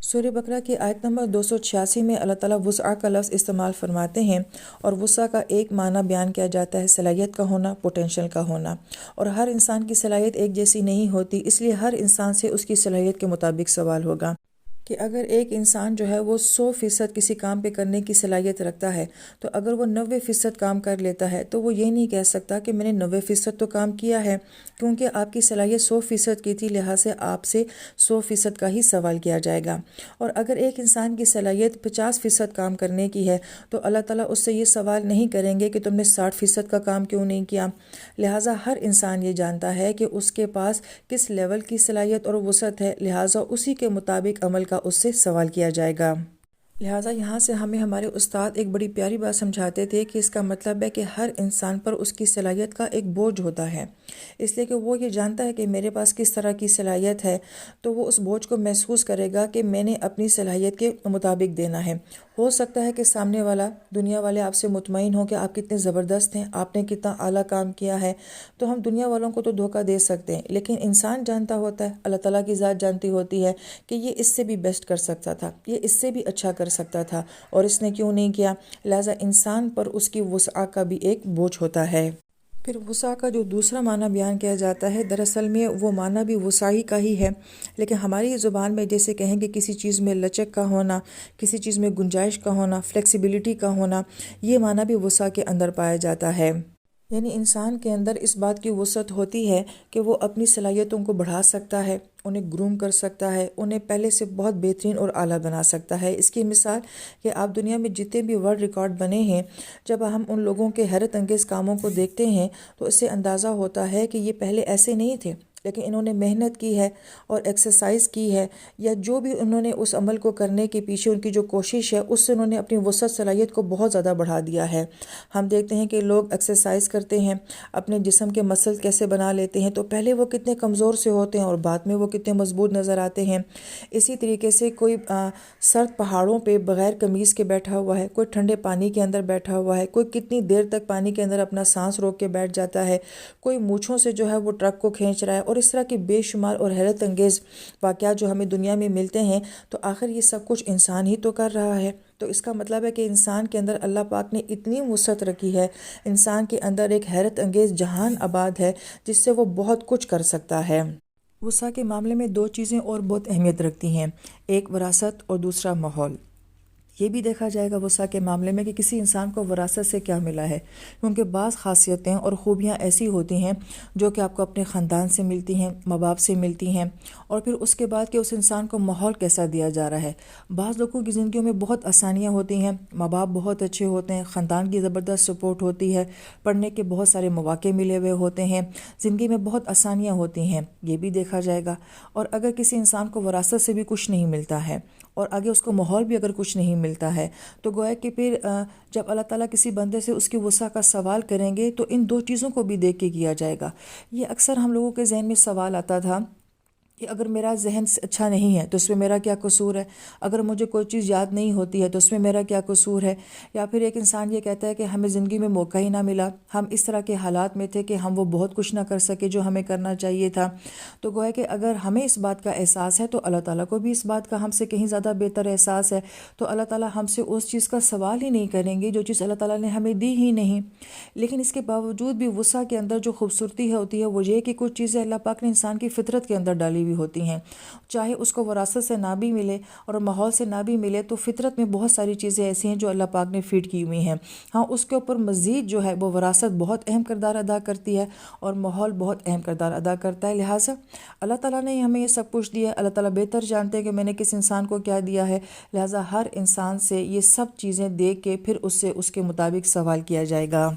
سورہ بقرہ کی آیت نمبر 286 میں اللہ تعالیٰ وسع کا لفظ استعمال فرماتے ہیں، اور وسع کا ایک معنی بیان کیا جاتا ہے صلاحیت کا ہونا، پوٹینشل کا ہونا، اور ہر انسان کی صلاحیت ایک جیسی نہیں ہوتی، اس لیے ہر انسان سے اس کی صلاحیت کے مطابق سوال ہوگا کہ اگر ایک انسان جو ہے وہ 100% کسی کام پہ کرنے کی صلاحیت رکھتا ہے، تو اگر وہ 90% کام کر لیتا ہے تو وہ یہ نہیں کہہ سکتا کہ میں نے 90% تو کام کیا ہے، کیونکہ آپ کی صلاحیت 100% کی تھی، لہٰذا آپ سے 100% کا ہی سوال کیا جائے گا۔ اور اگر ایک انسان کی صلاحیت 50% کام کرنے کی ہے تو اللہ تعالیٰ اس سے یہ سوال نہیں کریں گے کہ تم نے 60% کا کام کیوں نہیں کیا۔ لہٰذا ہر انسان یہ جانتا ہے کہ اس کے پاس کس لیول کی صلاحیت اور وسعت ہے، لہٰذا اسی کے مطابق عمل کا اس سے سوال کیا جائے گا۔ لہٰذا یہاں سے ہمیں ہمارے استاد ایک بڑی پیاری بات سمجھاتے تھے کہ اس کا مطلب ہے کہ ہر انسان پر اس کی صلاحیت کا ایک بوجھ ہوتا ہے، اس لیے کہ وہ یہ جانتا ہے کہ میرے پاس کس طرح کی صلاحیت ہے، تو وہ اس بوجھ کو محسوس کرے گا کہ میں نے اپنی صلاحیت کے مطابق دینا ہے۔ ہو سکتا ہے کہ سامنے والا دنیا والے آپ سے مطمئن ہوں کہ آپ کتنے زبردست ہیں، آپ نے کتنا اعلیٰ کام کیا ہے، تو ہم دنیا والوں کو تو دھوکہ دے سکتے ہیں، لیکن انسان جانتا ہوتا ہے، اللہ تعالیٰ کی ذات جانتی ہوتی ہے کہ یہ اس سے بھی بیسٹ کر سکتا تھا، یہ اس سے بھی اچھا کر سکتا تھا، اور اس نے کیوں نہیں کیا۔ لہٰذا انسان پر اس کی وسع کا بھی ایک بوجھ ہوتا ہے۔ پھر وسع کا جو دوسرا معنی بیان کیا جاتا ہے، دراصل میں وہ معنی بھی وسعی کا ہی ہے، لیکن ہماری زبان میں جیسے کہیں کہ کسی چیز میں لچک کا ہونا، کسی چیز میں گنجائش کا ہونا، فلیکسیبلٹی کا ہونا، یہ معنی بھی وسع کے اندر پایا جاتا ہے۔ یعنی انسان کے اندر اس بات کی وسعت ہوتی ہے کہ وہ اپنی صلاحیتوں کو بڑھا سکتا ہے، انہیں گروم کر سکتا ہے، انہیں پہلے سے بہت بہترین اور اعلیٰ بنا سکتا ہے۔ اس کی مثال کہ آپ دنیا میں جتنے بھی ورلڈ ریکارڈ بنے ہیں، جب ہم ان لوگوں کے حیرت انگیز کاموں کو دیکھتے ہیں تو اس سے اندازہ ہوتا ہے کہ یہ پہلے ایسے نہیں تھے، لیکن انہوں نے محنت کی ہے اور ایکسرسائز کی ہے، یا جو بھی انہوں نے اس عمل کو کرنے کے پیچھے ان کی جو کوشش ہے، اس سے انہوں نے اپنی وسعت صلاحیت کو بہت زیادہ بڑھا دیا ہے۔ ہم دیکھتے ہیں کہ لوگ ایکسرسائز کرتے ہیں، اپنے جسم کے مسل کیسے بنا لیتے ہیں، تو پہلے وہ کتنے کمزور سے ہوتے ہیں اور بعد میں وہ کتنے مضبوط نظر آتے ہیں۔ اسی طریقے سے کوئی سرد پہاڑوں پہ بغیر قمیض کے بیٹھا ہوا ہے، کوئی ٹھنڈے پانی کے اندر بیٹھا ہوا ہے، کوئی کتنی دیر تک پانی کے اندر اپنا سانس روک کے بیٹھ جاتا ہے، کوئی مونچھوں سے جو ہے وہ ٹرک کو کھینچ رہا ہے، اور اس طرح کی بے شمار اور حیرت انگیز واقعات جو ہمیں دنیا میں ملتے ہیں، تو آخر یہ سب کچھ انسان ہی تو کر رہا ہے۔ تو اس کا مطلب ہے کہ انسان کے اندر اللہ پاک نے اتنی وسعت رکھی ہے، انسان کے اندر ایک حیرت انگیز جہان آباد ہے جس سے وہ بہت کچھ کر سکتا ہے۔ وسع کے معاملے میں دو چیزیں اور بہت اہمیت رکھتی ہیں، ایک وراثت اور دوسرا ماحول۔ یہ بھی دیکھا جائے گا وسع کے معاملے میں کہ کسی انسان کو وراثت سے کیا ملا ہے، کیونکہ بعض خاصیتیں اور خوبیاں ایسی ہوتی ہیں جو کہ آپ کو اپنے خاندان سے ملتی ہیں، ماں باپ سے ملتی ہیں، اور پھر اس کے بعد کہ اس انسان کو ماحول کیسا دیا جا رہا ہے۔ بعض لوگوں کی زندگیوں میں بہت آسانیاں ہوتی ہیں، ماں باپ بہت اچھے ہوتے ہیں، خاندان کی زبردست سپورٹ ہوتی ہے، پڑھنے کے بہت سارے مواقع ملے ہوئے ہوتے ہیں، زندگی میں بہت آسانیاں ہوتی ہیں، یہ بھی دیکھا جائے گا۔ اور اگر کسی انسان کو وراثت سے بھی کچھ نہیں ملتا ہے اور آگے اس کو ماحول بھی اگر کچھ نہیں ملتا ہے، تو گویا کہ پھر جب اللہ تعالیٰ کسی بندے سے اس کی وسع کا سوال کریں گے تو ان دو چیزوں کو بھی دیکھ کے کیا جائے گا۔ یہ اکثر ہم لوگوں کے ذہن میں سوال آتا تھا کہ اگر میرا ذہن اچھا نہیں ہے تو اس میں میرا کیا قصور ہے، اگر مجھے کوئی چیز یاد نہیں ہوتی ہے تو اس میں میرا کیا قصور ہے، یا پھر ایک انسان یہ کہتا ہے کہ ہمیں زندگی میں موقع ہی نہ ملا، ہم اس طرح کے حالات میں تھے کہ ہم وہ بہت کچھ نہ کر سکے جو ہمیں کرنا چاہیے تھا۔ تو گویا کہ اگر ہمیں اس بات کا احساس ہے تو اللہ تعالیٰ کو بھی اس بات کا ہم سے کہیں زیادہ بہتر احساس ہے، تو اللہ تعالیٰ ہم سے اس چیز کا سوال ہی نہیں کریں گے جو چیز اللہ تعالیٰ نے ہمیں دی ہی نہیں۔ لیکن اس کے باوجود بھی وسع کے اندر جو خوبصورتی ہوتی ہے وہ یہ کہ کچھ چیزیں اللہ پاک نے انسان کی فطرت کے اندر ڈالی ہوئی ہوتی ہیں، چاہے اس کو وراثت سے نہ بھی ملے اور ماحول سے نہ بھی ملے، تو فطرت میں بہت ساری چیزیں ایسی ہیں جو اللہ پاک نے فیڈ کی ہوئی ہیں۔ ہاں، اس کے اوپر مزید جو ہے وہ وراثت بہت اہم کردار ادا کرتی ہے اور ماحول بہت اہم کردار ادا کرتا ہے۔ لہٰذا اللہ تعالیٰ نے ہمیں یہ سب کچھ دیا ہے، اللہ تعالیٰ بہتر جانتے ہیں کہ میں نے کس انسان کو کیا دیا ہے، لہٰذا ہر انسان سے یہ سب چیزیں دیکھ کے پھر اس سے اس کے مطابق سوال کیا جائے گا۔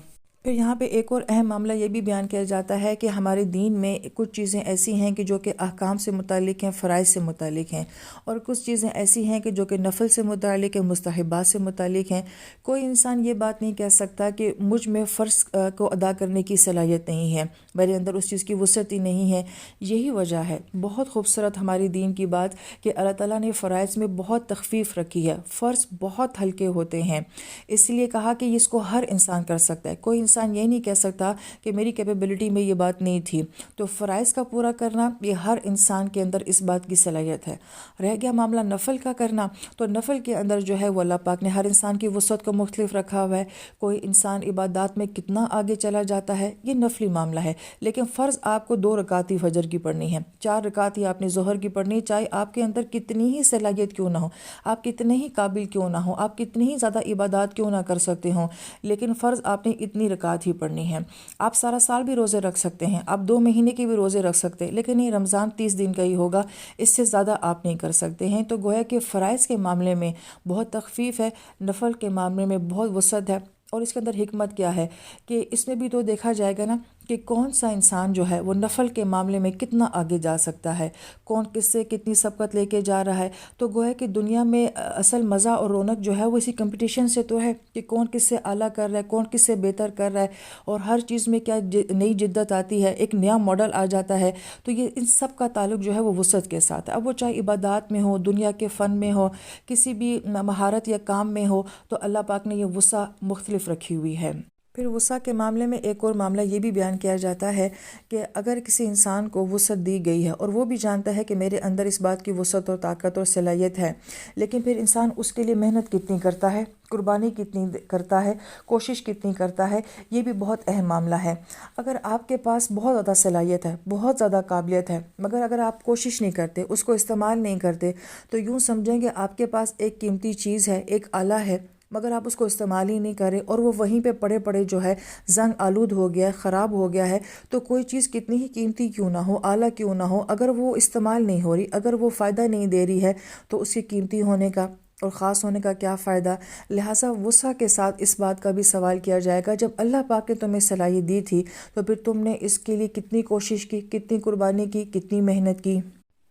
پھر یہاں پہ ایک اور اہم معاملہ یہ بھی بیان کیا جاتا ہے کہ ہمارے دین میں کچھ چیزیں ایسی ہیں کہ جو کہ احکام سے متعلق ہیں، فرائض سے متعلق ہیں، اور کچھ چیزیں ایسی ہیں کہ جو کہ نفل سے متعلق ہیں، مستحبات سے متعلق ہیں۔ کوئی انسان یہ بات نہیں کہہ سکتا کہ مجھ میں فرض کو ادا کرنے کی صلاحیت نہیں ہے، میرے اندر اس چیز کی وسعت ہی نہیں ہے۔ یہی وجہ ہے، بہت خوبصورت ہماری دین کی بات کہ اللہ تعالیٰ نے فرائض میں بہت تخفیف رکھی ہے، فرض بہت ہلکے ہوتے ہیں، اس لیے کہا کہ اس کو ہر انسان کر سکتا ہے۔ کوئی انسان یہ نہیں کہہ سکتا کہ میری کیپیبلٹی میں یہ بات نہیں تھی۔ تو فرائض کا پورا کرنا یہ ہر انسان کے اندر اس بات کی صلاحیت ہے۔ رہ گیا معاملہ نفل کا کرنا، تو نفل کے اندر جو ہے وہ اللہ پاک نے ہر انسان کی وسعت کو مختلف رکھا ہوا ہے۔ کوئی انسان عبادات میں کتنا آگے چلا جاتا ہے یہ نفلی معاملہ ہے، لیکن فرض آپ کو 2 رکعت ہی فجر کی پڑھنی ہے، 4 رکعت ہی آپ نے ظہر کی پڑھنی، چاہے آپ کے اندر کتنی ہی صلاحیت کیوں نہ ہو، آپ کتنے ہی قابل کیوں نہ ہو، آپ کتنی ہی زیادہ عبادات کیوں نہ کر سکتے ہوں، لیکن فرض آپ نے اتنی رکعت ہی پڑھنی ہے۔ آپ سارا سال بھی روزے رکھ سکتے ہیں، آپ 2 مہینے کے بھی روزے رکھ سکتے ہیں، لیکن یہ رمضان 30 دن کا ہی ہوگا، اس سے زیادہ آپ نہیں کر سکتے ہیں۔ تو گویا کہ فرائض کے معاملے میں بہت تخفیف ہے، نفل کے معاملے میں بہت وسعت ہے۔ اور اس کے اندر حکمت کیا ہے کہ اس میں بھی تو دیکھا جائے گا نا کہ کون سا انسان جو ہے وہ نفل کے معاملے میں کتنا آگے جا سکتا ہے، کون کس سے کتنی سبقت لے کے جا رہا ہے۔ تو گویا کہ دنیا میں اصل مزہ اور رونق جو ہے وہ اسی کمپٹیشن سے تو ہے کہ کون کس سے اعلیٰ کر رہا ہے، کون کس سے بہتر کر رہا ہے، اور ہر چیز میں کیا نئی جدت آتی ہے، ایک نیا ماڈل آ جاتا ہے۔ تو یہ ان سب کا تعلق جو ہے وہ وسعت کے ساتھ ہے، اب وہ چاہے عبادات میں ہو، دنیا کے فن میں ہو، کسی بھی مہارت یا کام میں ہو، تو اللہ پاک نے یہ وسعت مختلف رکھی ہوئی ہے۔ پھر وسعت کے معاملے میں ایک اور معاملہ یہ بھی بیان کیا جاتا ہے کہ اگر کسی انسان کو وسعت دی گئی ہے اور وہ بھی جانتا ہے کہ میرے اندر اس بات کی وسعت اور طاقت اور صلاحیت ہے، لیکن پھر انسان اس کے لیے محنت کتنی کرتا ہے، قربانی کتنی کرتا ہے، کوشش کتنی کرتا ہے، یہ بھی بہت اہم معاملہ ہے۔ اگر آپ کے پاس بہت زیادہ صلاحیت ہے، بہت زیادہ قابلیت ہے، مگر اگر آپ کوشش نہیں کرتے، اس کو استعمال نہیں کرتے، تو یوں سمجھیں کہ آپ کے پاس ایک قیمتی چیز ہے، ایک آلہ ہے، مگر آپ اس کو استعمال ہی نہیں کر رہے اور وہ وہیں پہ پڑے پڑے جو ہے زنگ آلود ہو گیا ہے، خراب ہو گیا ہے۔ تو کوئی چیز کتنی ہی قیمتی کیوں نہ ہو، اعلیٰ کیوں نہ ہو، اگر وہ استعمال نہیں ہو رہی، اگر وہ فائدہ نہیں دے رہی ہے، تو اس کے قیمتی ہونے کا اور خاص ہونے کا کیا فائدہ۔ لہٰذا وسعت کے ساتھ اس بات کا بھی سوال کیا جائے گا، جب اللہ پاک نے تمہیں صلاحیت دی تھی تو پھر تم نے اس کے لیے کتنی کوشش کی، کتنی قربانی کی، کتنی محنت کی۔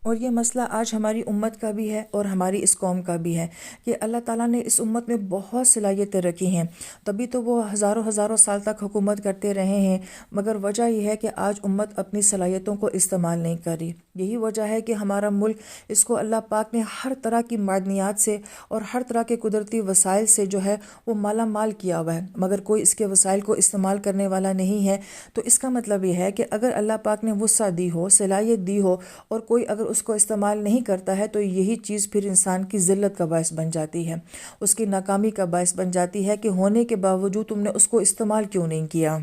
اور یہ مسئلہ آج ہماری امت کا بھی ہے اور ہماری اس قوم کا بھی ہے کہ اللہ تعالیٰ نے اس امت میں بہت صلاحیتیں رکھی ہیں، تبھی تو وہ ہزاروں سال تک حکومت کرتے رہے ہیں، مگر وجہ یہ ہے کہ آج امت اپنی صلاحیتوں کو استعمال نہیں کر رہی۔ یہی وجہ ہے کہ ہمارا ملک، اس کو اللہ پاک نے ہر طرح کی معدنیات سے اور ہر طرح کے قدرتی وسائل سے جو ہے وہ مالا مال کیا ہوا ہے، مگر کوئی اس کے وسائل کو استعمال کرنے والا نہیں ہے۔ تو اس کا مطلب یہ ہے کہ اگر اللہ پاک نے وسعت دی ہو، صلاحیت دی ہو، اور کوئی اگر اس کو استعمال نہیں کرتا ہے، تو یہی چیز پھر انسان کی ذلت کا باعث بن جاتی ہے، اس کی ناکامی کا باعث بن جاتی ہے کہ ہونے کے باوجود تم نے اس کو استعمال کیوں نہیں کیا۔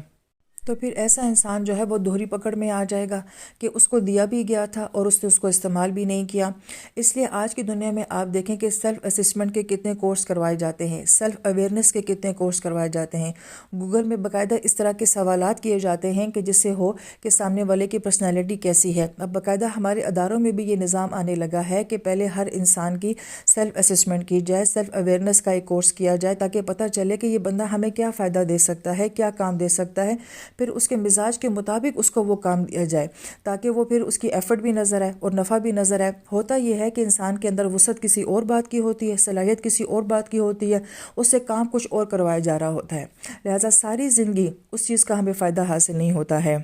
تو پھر ایسا انسان جو ہے وہ دوہری پکڑ میں آ جائے گا کہ اس کو دیا بھی گیا تھا اور اس نے اس کو استعمال بھی نہیں کیا۔ اس لیے آج کی دنیا میں آپ دیکھیں کہ سیلف اسسمنٹ کے کتنے کورس کروائے جاتے ہیں، سیلف اویئرنیس کے کتنے کورس کروائے جاتے ہیں، گوگل میں باقاعدہ اس طرح کے سوالات کیے جاتے ہیں کہ جس سے ہو کہ سامنے والے کی پرسنالٹی کیسی ہے۔ اب باقاعدہ ہمارے اداروں میں بھی یہ نظام آنے لگا ہے کہ پہلے ہر انسان کی سیلف اسسمنٹ کی جائے، سیلف اویئرنیس کا ایک کورس کیا جائے، تاکہ پتہ چلے کہ یہ بندہ ہمیں کیا فائدہ دے سکتا ہے، کیا کام دے سکتا ہے، پھر اس کے مزاج کے مطابق اس کو وہ کام دیا جائے، تاکہ وہ پھر اس کی ایفرٹ بھی نظر آئے اور نفع بھی نظر آئے۔ ہوتا یہ ہے کہ انسان کے اندر وسعت کسی اور بات کی ہوتی ہے، صلاحیت کسی اور بات کی ہوتی ہے، اس سے کام کچھ اور کروایا جا رہا ہوتا ہے، لہٰذا ساری زندگی اس چیز کا ہمیں فائدہ حاصل نہیں ہوتا ہے۔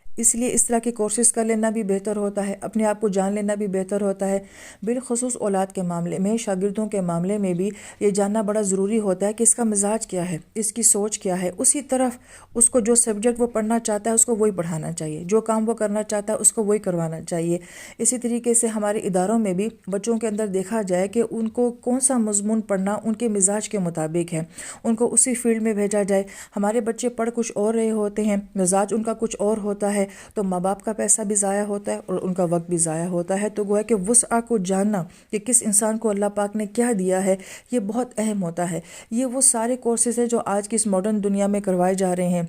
اس لیے اس طرح کے کورسز کر لینا بھی بہتر ہوتا ہے، اپنے آپ کو جان لینا بھی بہتر ہوتا ہے۔ بالخصوص اولاد کے معاملے میں، شاگردوں کے معاملے میں بھی یہ جاننا بڑا ضروری ہوتا ہے کہ اس کا مزاج کیا ہے، اس کی سوچ کیا ہے، اسی طرف اس کو جو سبجیکٹ وہ پڑھنا چاہتا ہے اس کو وہی پڑھانا چاہیے، جو کام وہ کرنا چاہتا ہے اس کو وہی کروانا چاہیے۔ اسی طریقے سے ہمارے اداروں میں بھی بچوں کے اندر دیکھا جائے کہ ان کو کون سا مضمون پڑھنا ان کے مزاج کے مطابق ہے، ان کو اسی فیلڈ میں بھیجا جائے۔ ہمارے بچے پڑھ کچھ اور رہے ہوتے ہیں، مزاج ان کا کچھ اور ہوتا ہے، تو ماں باپ کا پیسہ بھی ضائع ہوتا ہے اور ان کا وقت بھی ضائع ہوتا ہے۔ تو گویا کہ وسعت کو جاننا کہ کس انسان کو اللہ پاک نے کیا دیا ہے، یہ بہت اہم ہوتا ہے۔ یہ وہ سارے کورسز ہیں جو آج کی اس ماڈرن دنیا میں کروائے جا رہے ہیں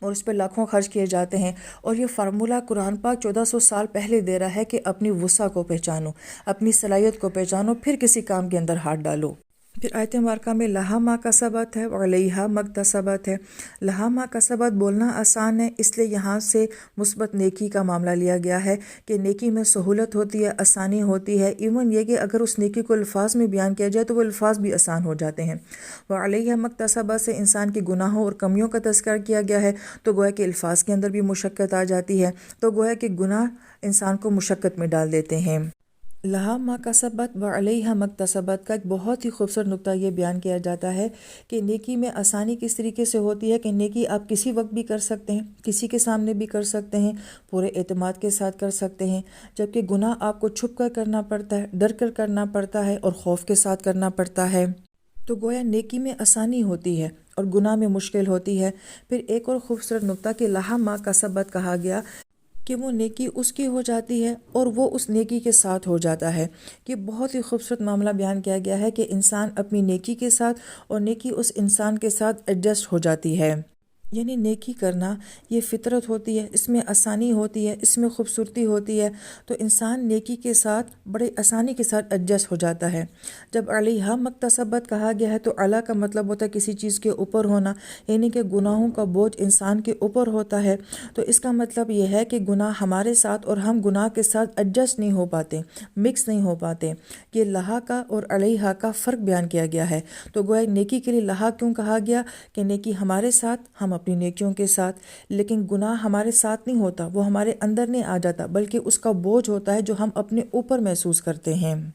اور اس پہ لاکھوں خرچ کیے جاتے ہیں، اور یہ فارمولہ قرآن پاک 1400 سال پہلے دے رہا ہے کہ اپنی وسعت کو پہچانو، اپنی صلاحیت کو پہچانو، پھر کسی کام کے اندر ہاتھ ڈالو۔ پھر آیت مبارکہ میں لہا ما کسبت ہے وعلیہا ما اکتسبت ہے۔ لہا ما کسبت بولنا آسان ہے، اس لیے یہاں سے مثبت نیکی کا معاملہ لیا گیا ہے کہ نیکی میں سہولت ہوتی ہے، آسانی ہوتی ہے، ایون یہ کہ اگر اس نیکی کو الفاظ میں بیان کیا جائے تو وہ الفاظ بھی آسان ہو جاتے ہیں۔ وعلیہا ما اکتسبت سے انسان کے گناہوں اور کمیوں کا تذکرہ کیا گیا ہے، تو گویا کہ الفاظ کے اندر بھی مشقت آ جاتی ہے، تو گویا کہ گناہ انسان کو مشقت میں ڈال دیتے ہیں۔ لہا ما کسبت و علیہا مکتسبت کا ایک بہت ہی خوبصورت نقطہ یہ بیان کیا جاتا ہے کہ نیکی میں آسانی کس طریقے سے ہوتی ہے کہ نیکی آپ کسی وقت بھی کر سکتے ہیں، کسی کے سامنے بھی کر سکتے ہیں، پورے اعتماد کے ساتھ کر سکتے ہیں، جبکہ گناہ آپ کو چھپ کر کرنا پڑتا ہے، ڈر کر کرنا پڑتا ہے اور خوف کے ساتھ کرنا پڑتا ہے۔ تو گویا نیکی میں آسانی ہوتی ہے اور گناہ میں مشکل ہوتی ہے۔ پھر ایک اور خوبصورت نقطہ کہ لہا ما کسبت کہا گیا کہ وہ نیکی اس کی ہو جاتی ہے اور وہ اس نیکی کے ساتھ ہو جاتا ہے۔ کہ بہت ہی خوبصورت معاملہ بیان کیا گیا ہے کہ انسان اپنی نیکی کے ساتھ اور نیکی اس انسان کے ساتھ ایڈجسٹ ہو جاتی ہے۔ یعنی نیکی کرنا یہ فطرت ہوتی ہے، اس میں آسانی ہوتی ہے، اس میں خوبصورتی ہوتی ہے، تو انسان نیکی کے ساتھ بڑے آسانی کے ساتھ ایڈجسٹ ہو جاتا ہے۔ جب علیہا مکتسبت کہا گیا ہے تو اعلیٰ کا مطلب ہوتا ہے کسی چیز کے اوپر ہونا، یعنی کہ گناہوں کا بوجھ انسان کے اوپر ہوتا ہے، تو اس کا مطلب یہ ہے کہ گناہ ہمارے ساتھ اور ہم گناہ کے ساتھ ایڈجسٹ نہیں ہو پاتے، مکس نہیں ہو پاتے۔ یہ لہا کا اور علیہا کا فرق بیان کیا گیا ہے۔ تو گویا نیکی کے لیے لہا کیوں کہا گیا کہ نیکی ہمارے ساتھ، ہم اپنی نیکیوں کے ساتھ، لیکن گناہ ہمارے ساتھ نہیں ہوتا، وہ ہمارے اندر نہیں آ جاتا، بلکہ اس کا بوجھ ہوتا ہے جو ہم اپنے اوپر محسوس کرتے ہیں۔